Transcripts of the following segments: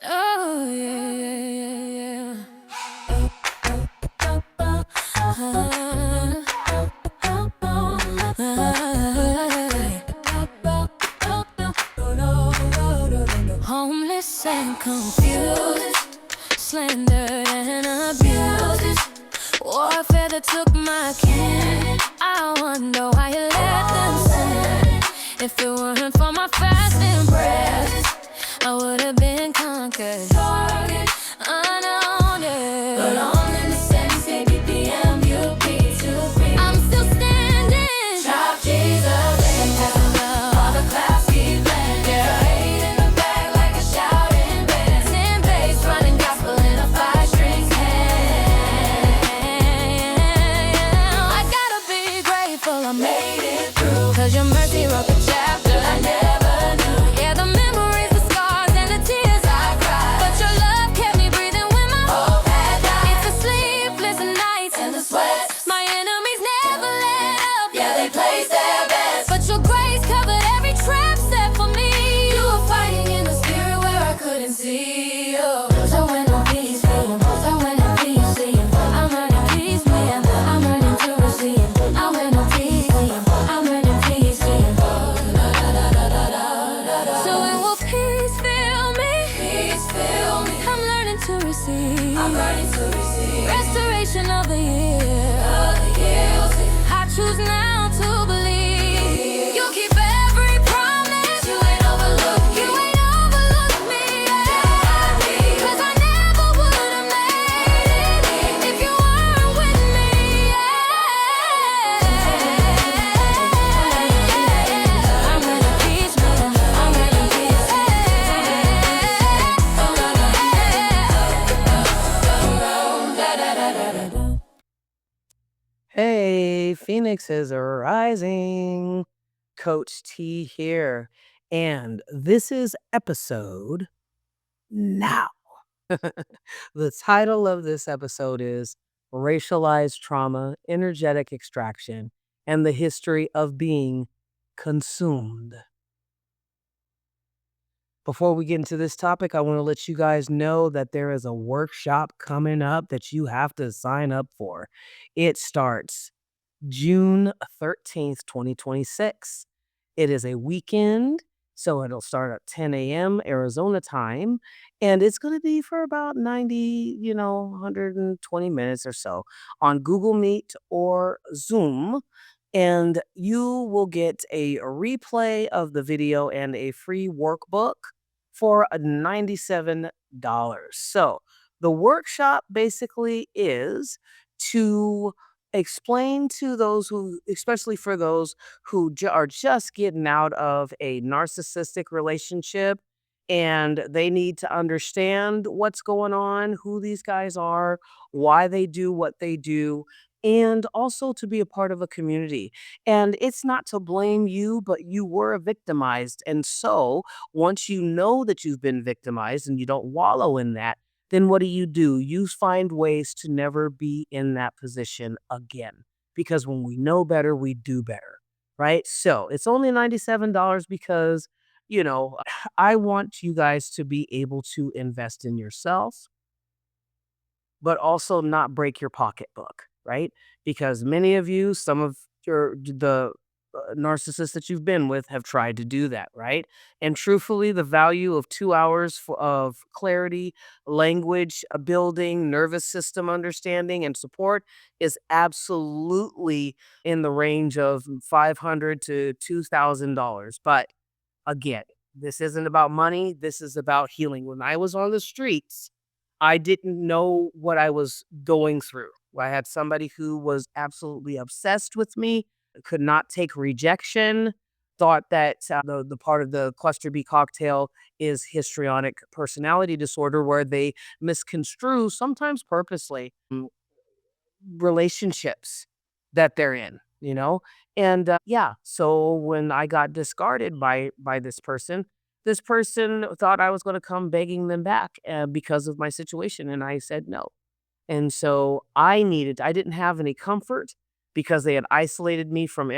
Oh, yeah, yeah, yeah, yeah. Homeless and confused, slandered and abused. Warfare that took my kin. I wonder why you let them sin. If it weren't for my fasting breath, I would have been conquered. Unknown, yeah. But on in the sense, ABPMUP to be. I'm still standing. Chop Jesus and all the clouds keep landing. Yeah, hate in the back like a shouting band. Sin bass running gospel in a 5-string hand. I gotta be grateful I made it through. 'Cause your mercy wrote the chapter I never knew. Yeah, the memories, the scars, and the tears I cried. But your love kept me breathing when my hope had died. It's the sleepless nights and the sweats. My enemies never let up. Yeah, they placed their bets. But your grace covered every trap set for me. You were fighting in the spirit where I couldn't see. Oh, so when no peace feeling, so when no peace seeing, I'm learning peace, man. I'm learning to receive. I when no peace seeing, I'm learning peace seeing. So when will peace fill me? Peace fill me. I'm learning to receive. I'm learning to receive. Restoration of the year. I choose now to believe. You keep every promise. You ain't overlooked me. You ain't overlooked me. Yeah. 'Cause I never would have made it if you weren't with me. Yeah. I'm learning peace, man. I'm learning peace. Hey, Phoenix is rising. Coach T here. And this is episode now. The title of this episode is Racialized Trauma, Energetic Extraction, and the History of Being Consumed. Before we get into this topic, I want to let you guys know that there is a workshop coming up that you have to sign up for. It starts June 13th, 2026. It is a weekend, so it'll start at 10 a.m. Arizona time, and it's going to be for about 90, 120 minutes or so on Google Meet or Zoom. And you will get a replay of the video and a free workbook for $97. So the workshop basically is to explain to those who, especially for those who are just getting out of a narcissistic relationship and they need to understand what's going on, who these guys are, why they do what they do, and also to be a part of a community. And it's not to blame you, but you were victimized. And so once you know that you've been victimized and you don't wallow in that, then what do? You find ways to never be in that position again. Because when we know better, we do better. Right. So it's only $97 because, you know, I want you guys to be able to invest in yourself, but also not break your pocketbook, right? Because many of you, some of the narcissists that you've been with have tried to do that, right? And truthfully, the value of 2 hours of clarity, language building, nervous system understanding, and support is absolutely in the range of $500 to $2,000. But again, this isn't about money. This is about healing. When I was on the streets, I didn't know what I was going through. I had somebody who was absolutely obsessed with me, could not take rejection, thought that the part of the cluster B cocktail is histrionic personality disorder, where they misconstrue, sometimes purposely, relationships that they're in, you know? And yeah, so when I got discarded by this person thought I was going to come begging them back because of my situation, and I said no. And so I didn't have any comfort because they had isolated me from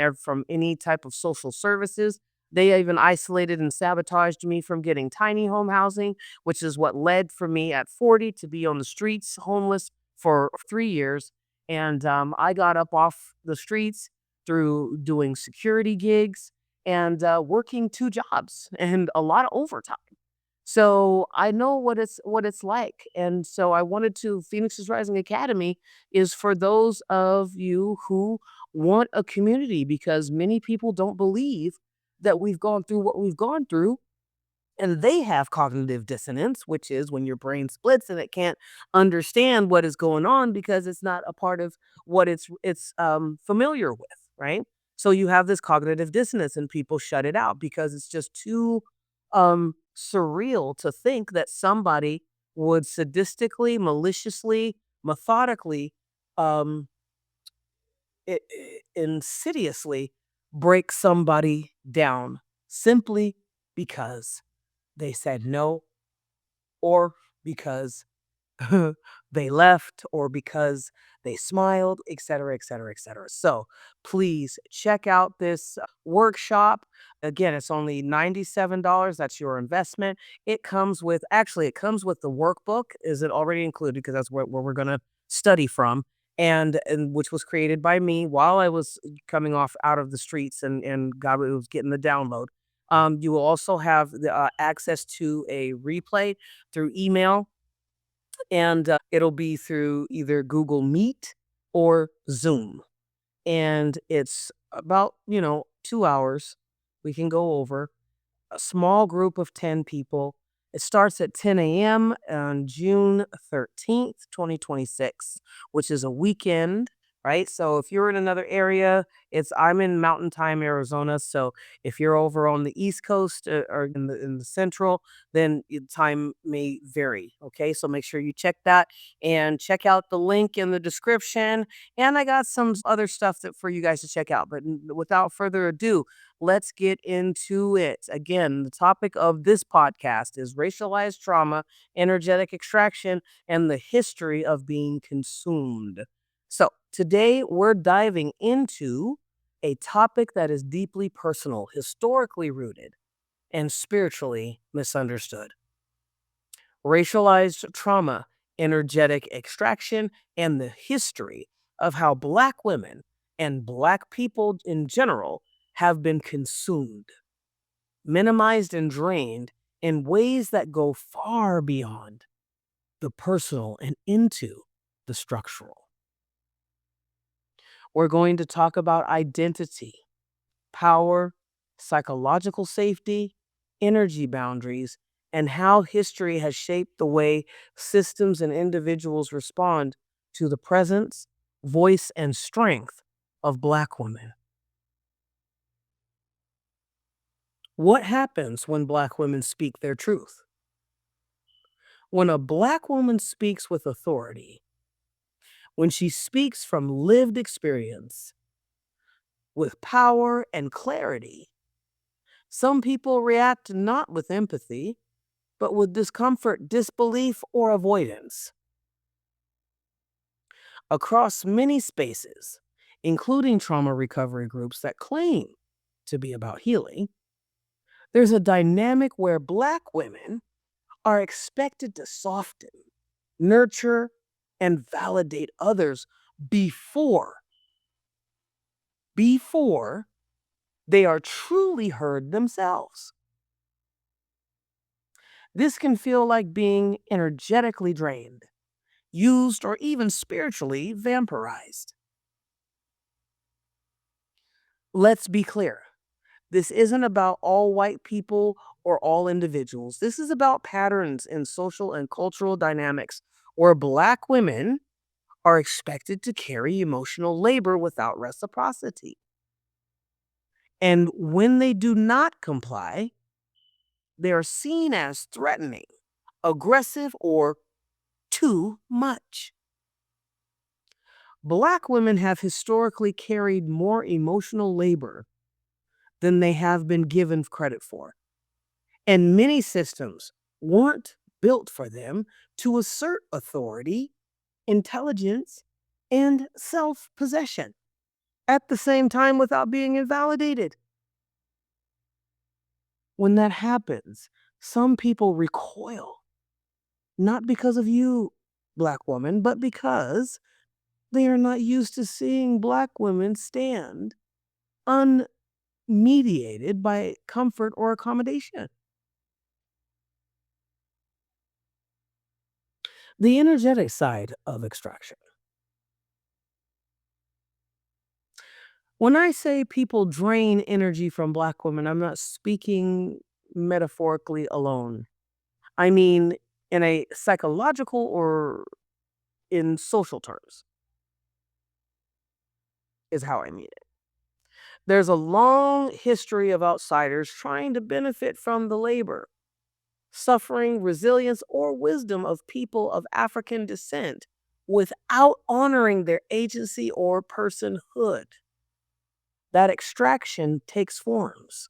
any type of social services. They even isolated and sabotaged me from getting tiny home housing, which is what led for me at 40 to be on the streets, homeless for 3 years. And I got up off the streets through doing security gigs and working 2 jobs and a lot of overtime. So I know what it's like. And so I wanted to Phoenix's Rising Academy is for those of you who want a community because many people don't believe that we've gone through what we've gone through and they have cognitive dissonance, which is when your brain splits and it can't understand what is going on because it's not a part of what it's familiar with, right? So you have this cognitive dissonance and people shut it out because it's just too surreal to think that somebody would sadistically, maliciously, methodically, um insidiously break somebody down simply because they said no or because they left or because they smiled, et cetera, et cetera, et cetera. So please check out this workshop. Again, it's only $97. That's your investment. It comes with the workbook. Is it already included? Because that's where we're going to study from. And which was created by me while I was coming off out of the streets and God was getting the download. You will also have the access to a replay through email and it'll be through either Google Meet or Zoom. And it's about, 2 hours. We can go over a small group of 10 people. It starts at 10 a.m. on June 13th, 2026, which is a weekend, right? So if you're in another area, I'm in Mountain Time, Arizona. So if you're over on the East Coast or in the Central, then time may vary. Okay, so make sure you check that and check out the link in the description. And I got some other stuff that for you guys to check out. But without further ado, let's get into it. Again, the topic of this podcast is racialized trauma, energetic extraction, and the history of being consumed. So, today we're diving into a topic that is deeply personal, historically rooted, and spiritually misunderstood. Racialized trauma, energetic extraction, and the history of how Black women and Black people in general have been consumed, minimized, and drained in ways that go far beyond the personal and into the structural. We're going to talk about identity, power, psychological safety, energy boundaries, and how history has shaped the way systems and individuals respond to the presence, voice, and strength of Black women. What happens when Black women speak their truth? When a Black woman speaks with authority, when she speaks from lived experience, with power and clarity, some people react not with empathy, but with discomfort, disbelief, or avoidance. Across many spaces, including trauma recovery groups that claim to be about healing, there's a dynamic where Black women are expected to soften, nurture, and validate others before before they are truly heard themselves. This can feel like being energetically drained, used, or even spiritually vampirized. Let's be clear. This isn't about all white people or all individuals. This is about patterns in social and cultural dynamics where Black women are expected to carry emotional labor without reciprocity. And when they do not comply, they are seen as threatening, aggressive, or too much. Black women have historically carried more emotional labor than they have been given credit for. And many systems weren't built for them to assert authority, intelligence, and self possession at the same time without being invalidated. When that happens, some people recoil, not because of you, Black woman, but because they are not used to seeing Black women stand unmediated by comfort or accommodation. The energetic side of extraction. When I say people drain energy from Black women, I'm not speaking metaphorically alone. I mean in a psychological or in social terms, is how I mean it. There's a long history of outsiders trying to benefit from the labor, suffering, resilience, or wisdom of people of African descent without honoring their agency or personhood. That extraction takes forms,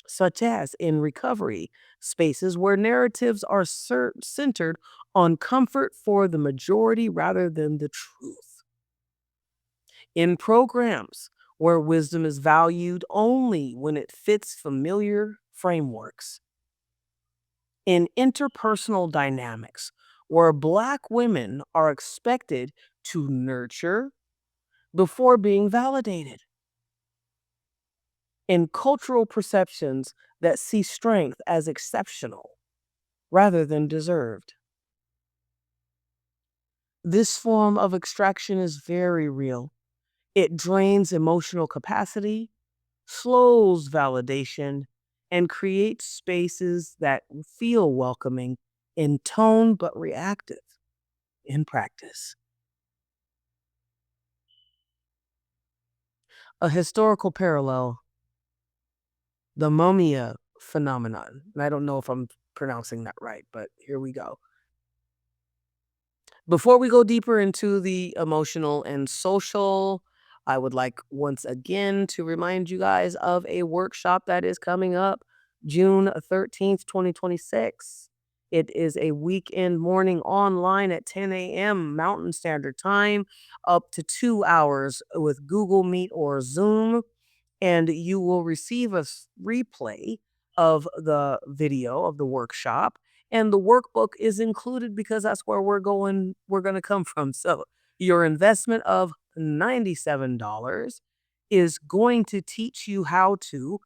such as in recovery spaces where narratives are centered on comfort for the majority rather than the truth, in programs where wisdom is valued only when it fits familiar frameworks, in interpersonal dynamics where Black women are expected to nurture before being validated, in cultural perceptions that see strength as exceptional rather than deserved. This form of extraction is very real. It drains emotional capacity, slows validation, and creates spaces that feel welcoming in tone but reactive in practice. A historical parallel, the Mumia phenomenon. And I don't know if I'm pronouncing that right, but here we go. Before we go deeper into the emotional and social, I would like once again to remind you guys of a workshop that is coming up June 13th, 2026. It is a weekend morning online at 10 a.m. Mountain Standard Time, up to 2 hours with Google Meet or Zoom, and you will receive a replay of the video of the workshop, and the workbook is included because that's where we're going to come from. So your investment of $97 is going to teach you how to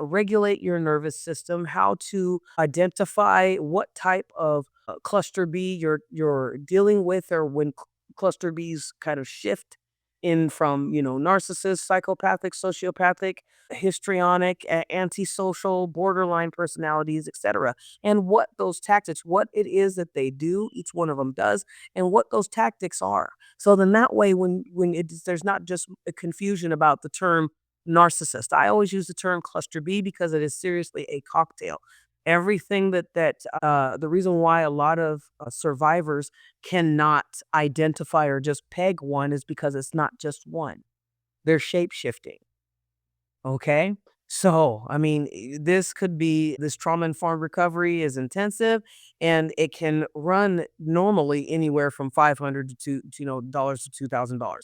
regulate your nervous system, how to identify what type of cluster B you're dealing with, or when cluster B's kind of shift in from, narcissist, psychopathic, sociopathic, histrionic, antisocial, borderline personalities, etc. And what those tactics, what it is that they do, each one of them does, and what those tactics are. So then that way, there's not just a confusion about the term narcissist. I always use the term cluster B because it is seriously a cocktail. Everything the reason why a lot of survivors cannot identify or just peg one is because it's not just one. They're shape shifting. Okay. So, I mean, this trauma informed recovery is intensive, and it can run normally anywhere from 500 dollars to $2,000.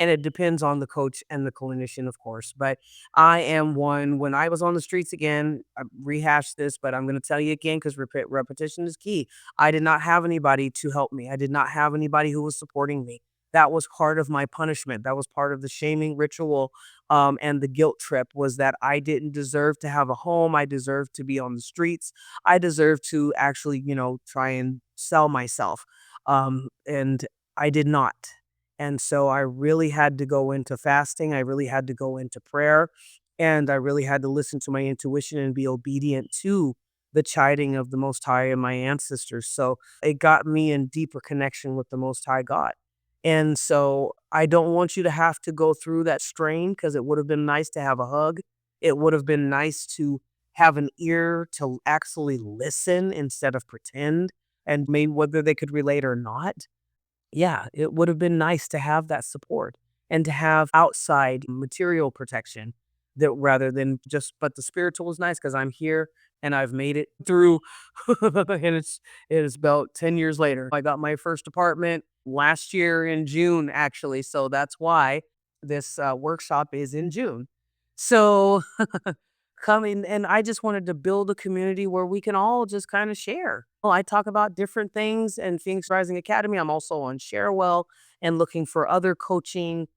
And it depends on the coach and the clinician, of course. But I am one, when I was on the streets again, I rehashed this, but I'm going to tell you again because repetition is key. I did not have anybody to help me. I did not have anybody who was supporting me. That was part of my punishment. That was part of the shaming ritual, and the guilt trip was that I didn't deserve to have a home. I deserved to be on the streets. I deserved to actually, try and sell myself. And I did not. And so I really had to go into fasting. I really had to go into prayer. And I really had to listen to my intuition and be obedient to the chiding of the Most High and my ancestors. So it got me in deeper connection with the Most High God. And so I don't want you to have to go through that strain, because it would have been nice to have a hug. It would have been nice to have an ear to actually listen instead of pretend, and maybe whether they could relate or not. Yeah, it would have been nice to have that support and to have outside material protection, that rather than just, but the spiritual is nice because I'm here and I've made it through. And it is about 10 years later. I got my first apartment last year in June, actually. So that's why this workshop is in June. So coming, and I just wanted to build a community where we can all just kind of share. Well, I talk about different things and Phoenix Rising Academy. I'm also on Sharewell and looking for other coaching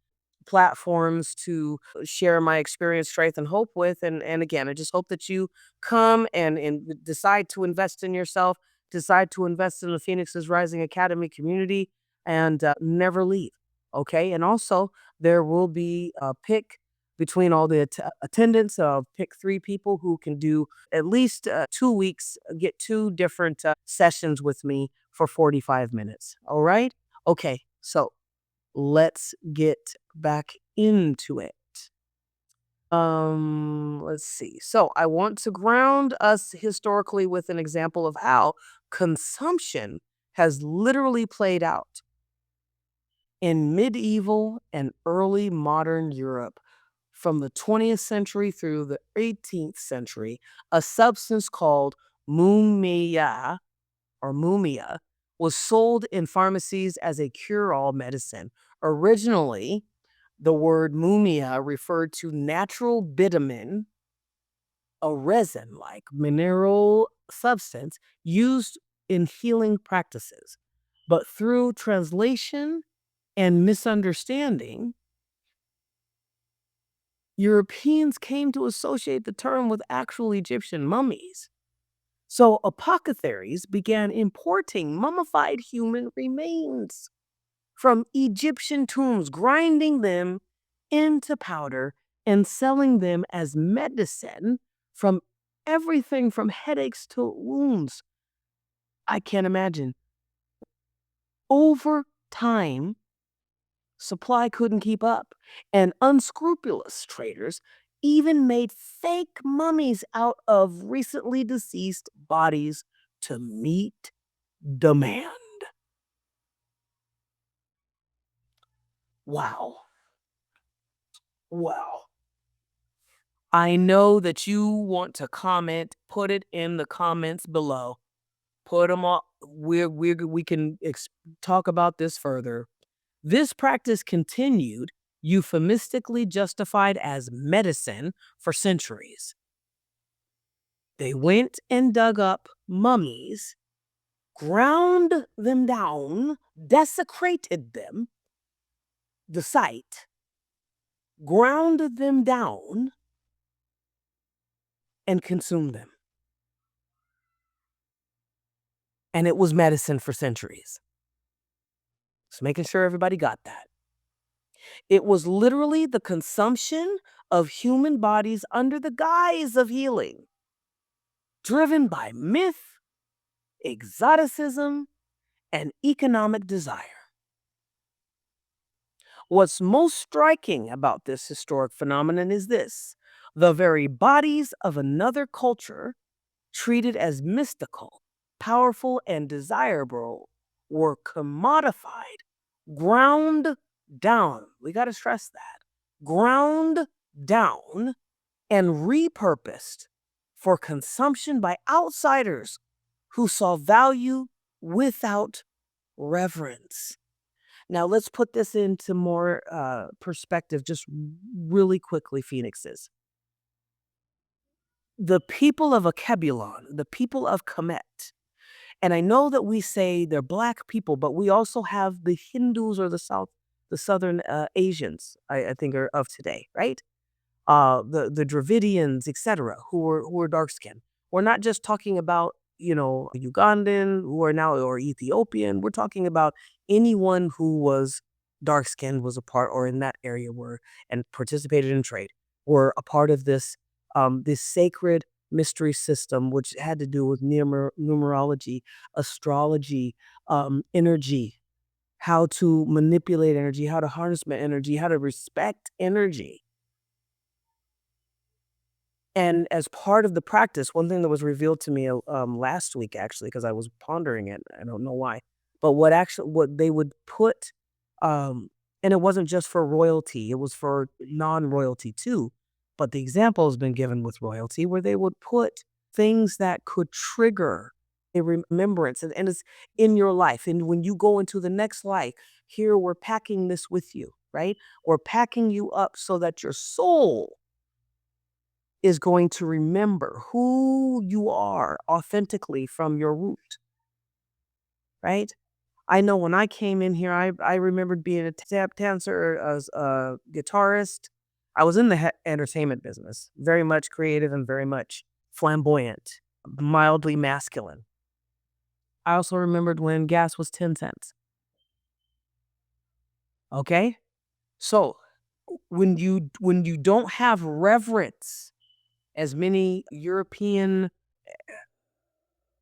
platforms to share my experience, strength, and hope with. And again, I just hope that you come and decide to invest in yourself, decide to invest in the Phoenix's Rising Academy community, and never leave. Okay. And also, there will be a pick between all the attendants. Pick three people who can do at least 2 weeks, get two different sessions with me for 45 minutes. All right. Okay. So let's get back into it. Let's see. So I want to ground us historically with an example of how consumption has literally played out in medieval and early modern Europe. From the 20th century through the 18th century, a substance called mumia or mumia was sold in pharmacies as a cure-all medicine. Originally, the word mumia referred to natural bitumen, a resin-like mineral substance used in healing practices. But through translation and misunderstanding, Europeans came to associate the term with actual Egyptian mummies. So apothecaries began importing mummified human remains from Egyptian tombs, grinding them into powder and selling them as medicine from everything from headaches to wounds. I can't imagine. Over time, supply couldn't keep up, and unscrupulous traders even made fake mummies out of recently deceased bodies to meet demand. Wow. Wow. I know that you want to comment. Put it in the comments below. Put them all. We can talk about this further. This practice continued, euphemistically justified as medicine for centuries. They went and dug up mummies, ground them down, desecrated them, the site, ground them down, and consumed them. And it was medicine for centuries. Just making sure everybody got that. It was literally the consumption of human bodies under the guise of healing, driven by myth, exoticism, and economic desire. What's most striking about this historic phenomenon is this: the very bodies of another culture, treated as mystical, powerful, and desirable, were commodified, ground down. We got to stress that. Ground down and repurposed for consumption by outsiders who saw value without reverence. Now, let's put this into more perspective, just really quickly, Phoenixes. The people of Akebulon, the people of Kemet, and I know that we say they're black people, but we also have the Hindus or the Southern Asians, I think, are of today, right? The Dravidians, etc., who are dark skinned. We're not just talking about Ugandan who are now or Ethiopian. We're talking about anyone who was dark skinned, was a part or in that area were and participated in trade, were a part of this sacred mystery system, which had to do with numerology, astrology, energy, how to manipulate energy, how to harness energy, how to respect energy. And as part of the practice, one thing that was revealed to me last week, actually, because I was pondering it, I don't know why, but what they would put, um, and it wasn't just for royalty, it was for non-royalty too. But the example has been given with royalty, where they would put things that could trigger a remembrance, and it's in your life. And when you go into the next life, here we're packing this with you, right? We're packing you up so that your soul is going to remember who you are authentically from your root, right? I know when I came in here, I remembered being a tap dancer, as a guitarist. I was in the entertainment business, very much creative and very much flamboyant, mildly masculine. I also remembered when gas was 10 cents. Okay? So when you don't have reverence, as many European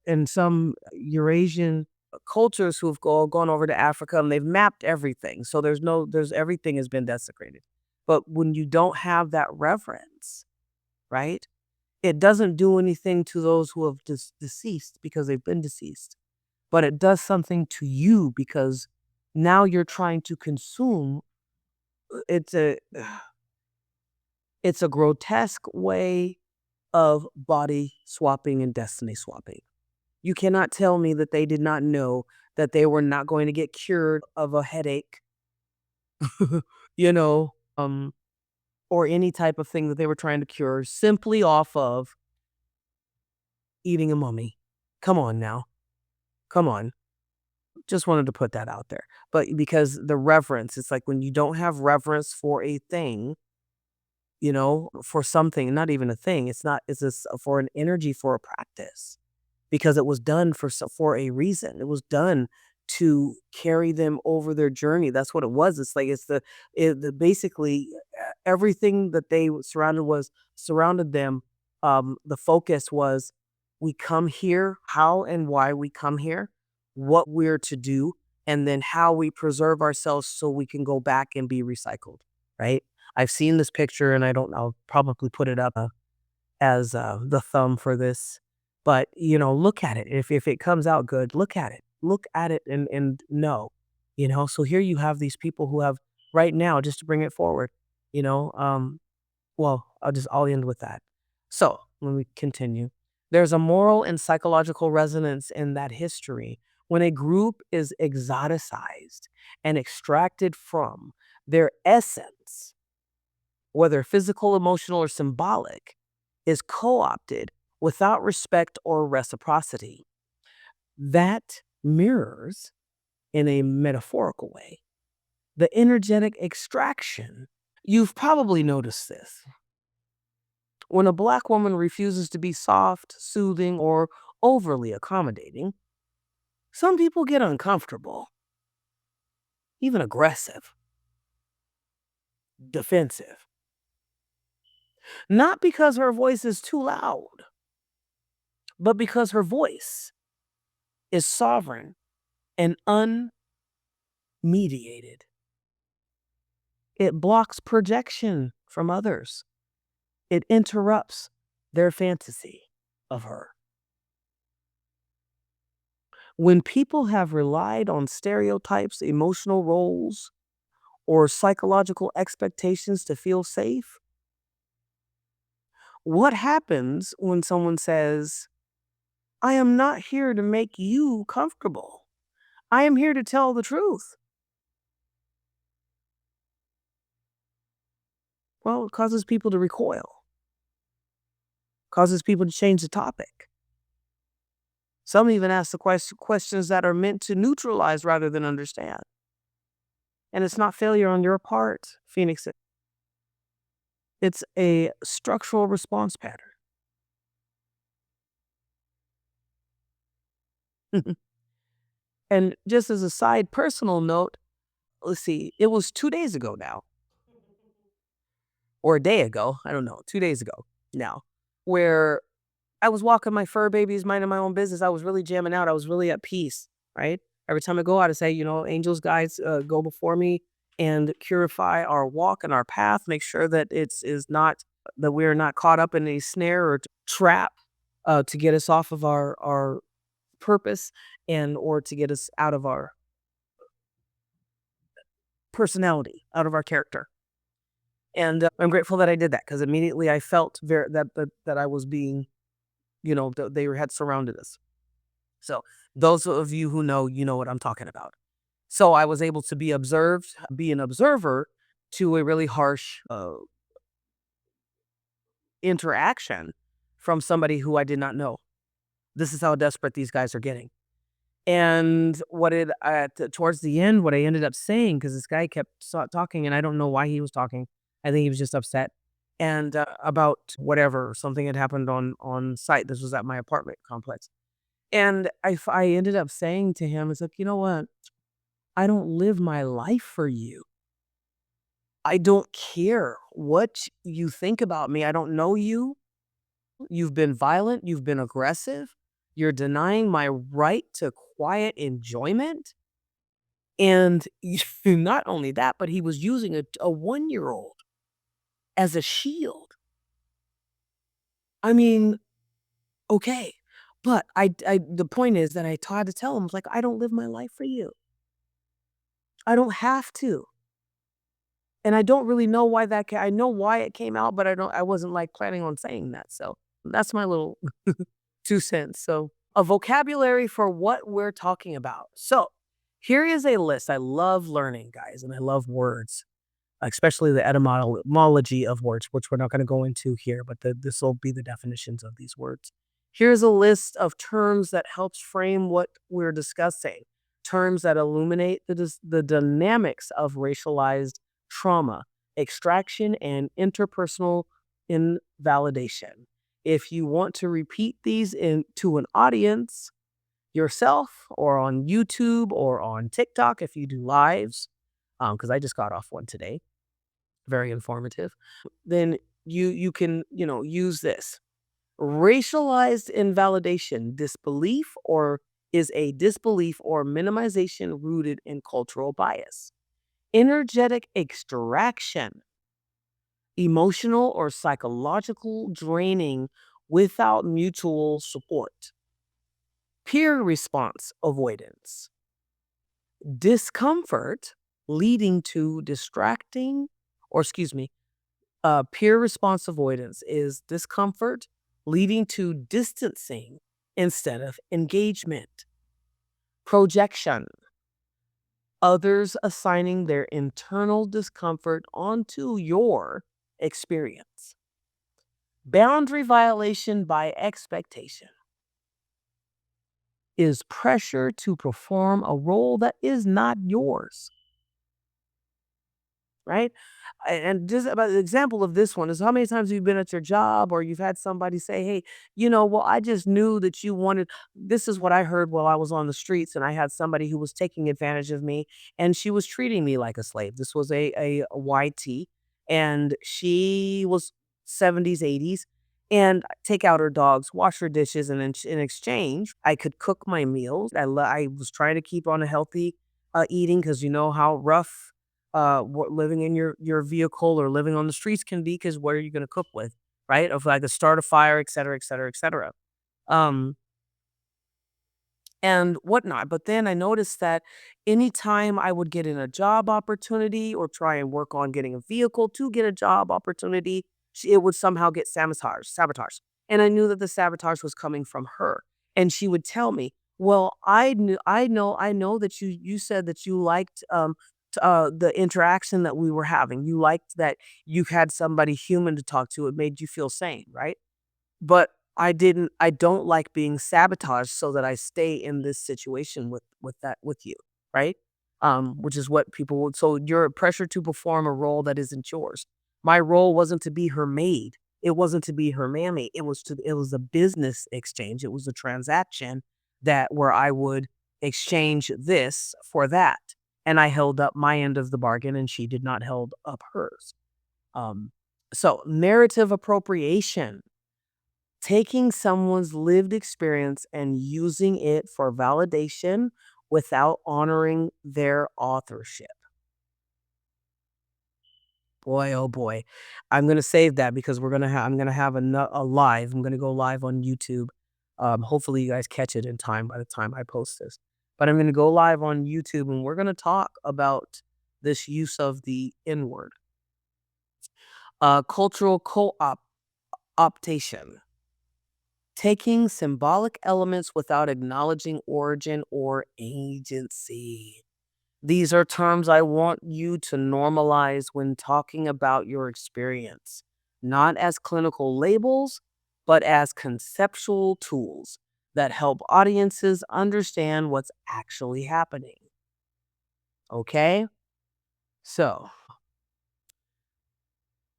and some Eurasian cultures who've gone over to Africa and they've mapped everything. So there's everything has been desecrated. But when you don't have that reverence, right? It doesn't do anything to those who have deceased because they've been deceased, but it does something to you because now you're trying to consume. It's a it's a grotesque way of body swapping and destiny swapping. You cannot tell me that they did not know that they were not going to get cured of a headache, you know, or any type of thing that they were trying to cure simply off of eating a mummy. Come on now. Come on. Just wanted to put that out there. But because the reverence, it's like when you don't have reverence for a thing, for something, not even a thing, it's this for an energy, for a practice, because it was done for a reason. It was done to carry them over their journey. That's what it was. It's like basically everything that they surrounded them. The focus was, we come here, how and why we come here, what we're to do, and then how we preserve ourselves so we can go back and be recycled. Right? I've seen this picture, and I'll probably put it up as the thumb for this. But look at it. If it comes out good, look at it. Look at it and know. So here you have these people who have, right now, just to bring it forward. You know, well, I'll end with that. So when we continue, there's a moral and psychological resonance in that history when a group is exoticized and extracted from their essence, whether physical, emotional, or symbolic, is co opted without respect or reciprocity. That mirrors, in a metaphorical way, the energetic extraction. You've probably noticed this. When a Black woman refuses to be soft, soothing, or overly accommodating, some people get uncomfortable, even aggressive, defensive. Not because her voice is too loud, but because her voice is sovereign and unmediated. It blocks projection from others. It interrupts their fantasy of her. When people have relied on stereotypes, emotional roles, or psychological expectations to feel safe, what happens when someone says, I am not here to make you comfortable. I am here to tell the truth? Well, it causes people to recoil, causes people to change the topic. Some even ask the questions that are meant to neutralize rather than understand. And it's not failure on your part, Phoenix. It's a structural response pattern. And just as a side personal note, let's see, it was 2 days ago now, or a day ago, I don't know, 2 days ago now, where I was walking my fur babies, minding my own business. I was really jamming out. I was really at peace, right? Every time I go out, I say, angels, guides, go before me and purify our walk and our path. Make sure that that we're not caught up in a snare or trap to get us off of our purpose, and or to get us out of our personality, out of our character. And I'm grateful that I did that, because immediately I felt that I was being, they had surrounded us. So those of you who know, you know what I'm talking about. So I was able to be an observer to a really harsh interaction from somebody who I did not know. This is how desperate these guys are getting. And what it towards the end, what I ended up saying, because this guy kept talking, and I don't know why he was talking. I think he was just upset, and about whatever something had happened on site. This was at my apartment complex, and I ended up saying to him, "It's like, you know what? I don't live my life for you. I don't care what you think about me. I don't know you. You've been violent. You've been aggressive. You're denying my right to quiet enjoyment." And not only that, but he was using a 1-year-old as a shield. I mean, okay. But the point is that I tried to tell him, like, I don't live my life for you. I don't have to. And I don't really know why I know why it came out, but I wasn't like planning on saying that. So that's my little 2 cents. So a vocabulary for what we're talking about. So here is a list. I love learning, guys, and I love words, especially the etymology of words, which we're not going to go into here, but this will be the definitions of these words. Here's a list of terms that helps frame what we're discussing. Terms that illuminate the dynamics of racialized trauma, extraction, and interpersonal invalidation. If you want to repeat these to an audience, yourself, or on YouTube or on TikTok, if you do lives, because I just got off one today, very informative, then you can, use this. Racialized invalidation, disbelief or is a disbelief or minimization rooted in cultural bias. Energetic extraction, emotional or psychological draining without mutual support. Peer response avoidance, discomfort leading to distracting, or excuse me, peer response avoidance is discomfort leading to distancing instead of engagement. Projection, others assigning their internal discomfort onto your experience. Boundary violation by expectation is pressure to perform a role that is not yours, right? And just about the example of this one is how many times you've been at your job or you've had somebody say, hey, well, I just knew that you wanted, this is what I heard while I was on the streets and I had somebody who was taking advantage of me and she was treating me like a slave. This was a YT and she was 70s, 80s. And take out her dogs, wash her dishes, and in exchange, I could cook my meals. I was trying to keep on a healthy eating because you know how rough living in your vehicle or living on the streets can be, because what are you going to cook with, right? If I could start a fire, et cetera, et cetera, et cetera. Um, and whatnot. But then I noticed that anytime I would get in a job opportunity or try and work on getting a vehicle to get a job opportunity, it would somehow get sabotaged. And I knew that the sabotage was coming from her. And she would tell me, well, I know that you said that you liked the interaction that we were having. You liked that you had somebody human to talk to. It made you feel sane, right? But I don't like being sabotaged so that I stay in this situation with you, right? Which is what people would, so you're pressure to perform a role that isn't yours. My role wasn't to be her maid. It wasn't to be her mammy. It was a business exchange. It was a transaction that where I would exchange this for that. And I held up my end of the bargain and she did not held up hers. Um, so narrative appropriation, taking someone's lived experience and using it for validation without honoring their authorship. Boy, oh boy. I'm going to save that because I'm going to have a live. I'm going to go live on YouTube. Hopefully you guys catch it in time by the time I post this. But I'm going to go live on YouTube and we're going to talk about this use of the N word. Cultural optation, taking symbolic elements without acknowledging origin or agency. These are terms I want you to normalize when talking about your experience. not as clinical labels, but as conceptual tools that help audiences understand what's actually happening. Okay? So,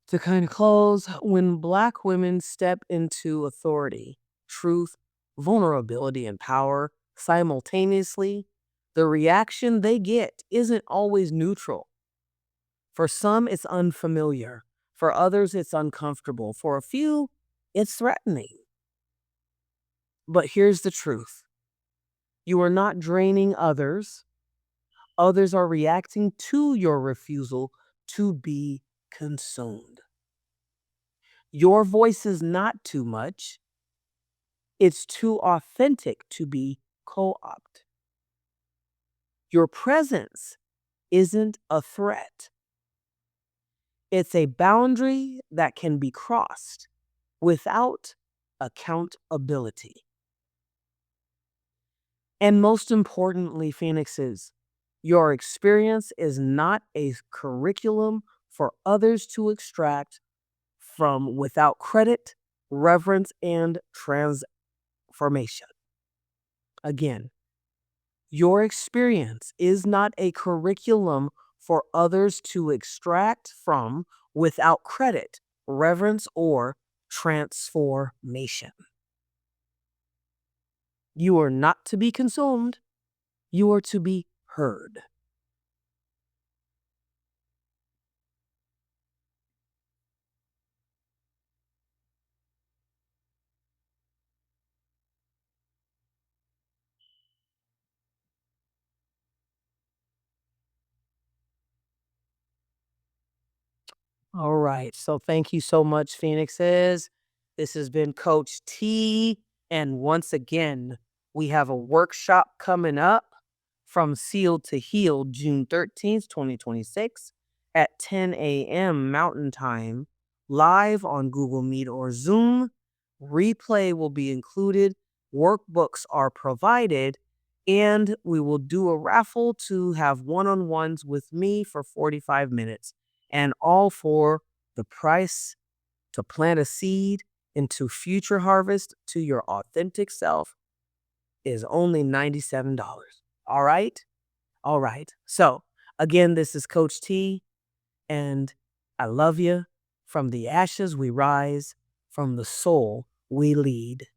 to kind of close, when Black women step into authority, truth, vulnerability, and power simultaneously, the reaction they get isn't always neutral. For some, it's unfamiliar. For others, it's uncomfortable. For a few, it's threatening. But here's the truth: you are not draining others, others are reacting to your refusal to be consumed. Your voice is not too much, it's too authentic to be co opted. Your presence isn't a threat, it's a boundary that can be crossed without accountability. And most importantly, Phoenixes, your experience is not a curriculum for others to extract from without credit, reverence, and transformation. Again, your experience is not a curriculum for others to extract from without credit, reverence, or transformation. You are not to be consumed, you are to be heard. All right. So thank you so much, Phoenixes. This has been Coach T. And once again, we have a workshop coming up from Sealed to Healed, June 13th, 2026 at 10 a.m. Mountain Time, live on Google Meet or Zoom. Replay will be included. Workbooks are provided. And we will do a raffle to have one-on-ones with me for 45 minutes, and all for the price to plant a seed into future harvest to your authentic self is only $97. All right? All right. So, again, this is Coach T, and I love you. From the ashes we rise, from the soul we lead.